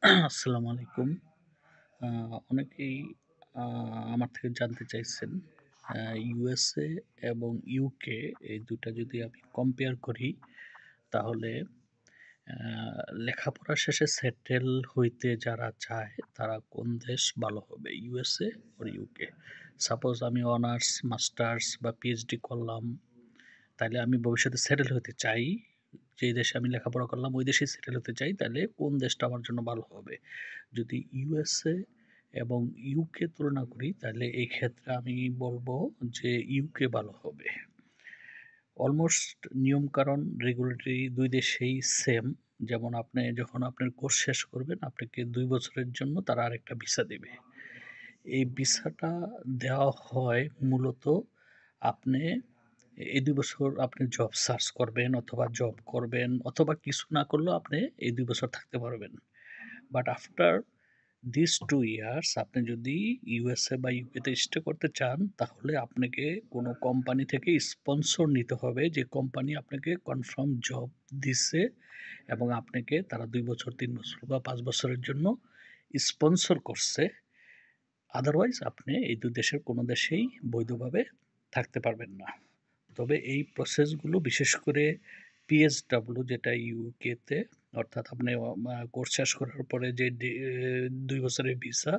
আসসালামু আলাইকুম। আ অনেকেই আ আমার থেকে জানতে চাইছেন আ USA এবং UK এই ২ টা যদি আমি কম্পেয়ার করি তাহলে আ লেখাপড়া শেষে সেটেল হইতে যারা চায় তারা কোন দেশ ভালো হবে? USA or UK? সাপোজ আমি অনার্স, মাস্টার্স বা PhD করলাম, তাইলে আমি ভবিষ্যতে সেটেল হতে চাই। যেই দেশে আমি লেখাপড়া করলাম ওই দেশেই সেটেল হতে চাই, তাইলে কোন দেশটা আমার জন্য ভালো হবে? যদি USA এবং UK তুলনা করি তাহলে এই ক্ষেত্রে আমি বলব যে UK ভালো হবে। অলমোস্ট নিয়মকানুন রেগুলেটরি ২ দেশেই সেম। যেমন আপনি যখন আপনার কোর্স শেষ করবেন আপনাকে ২ বছরের জন্য তারা আরেকটা ভিসা দিবে। এই ভিসাটা দেওয়া হয় মূলত আপনি এই ২ বছর আপনি জব সার্চ করবেন অথবা জব করবেন অথবা কিছু না করলেও আপনি এই ২ বছর থাকতে পারবেন। বাট আফটার দিস 2 ইয়ার্স আপনি যদি USA বা UK তে স্টে করতে চান, তাহলে আপনাকে কোনো কোম্পানি থেকে স্পন্সর নিতে হবে, যে কোম্পানি আপনাকে কনফার্ম জব দিছে এবং আপনাকে তারা ২ বছর, ৩ বছর বা ৫ বছরের জন্য স্পন্সর করছে। আদারওয়াইজ আপনি এই ২ দেশের কোনো দেশেই বৈধভাবে থাকতে পারবেন না। তবে এই প্রসেসগুলো বিশেষ করে PSW যেটা UK তে, অর্থাৎ আপনি কোর্স শেষ করার পরে যে ২ বছরের ভিসা,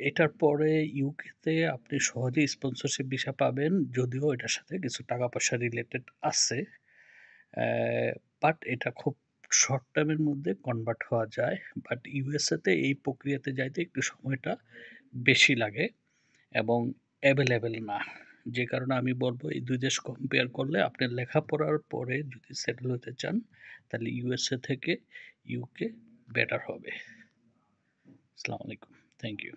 এটার পরে UK তে আপনি সহজেই স্পন্সরশিপ ভিসা পাবেন, যদিও এটার সাথে কিছু টাকা পয়সা রিলেটেড আছে। বাট এটা খুব শর্ট টার্মের মধ্যে কনভার্ট হওয়া যায়। বাট USA তে এই প্রক্রিয়াতে যাইতে একটু সময়টা বেশি লাগে এবং অ্যাভেলেবেল না। যে কারণে আমি বলব এই ২ দেশ কম্পেয়ার করলে আপনার লেখাপড়ার পরে যদি সেটেল হতে চান, তাহলে USA থেকে UK বেটার হবে। আসসালামু আলাইকুম। Thank you.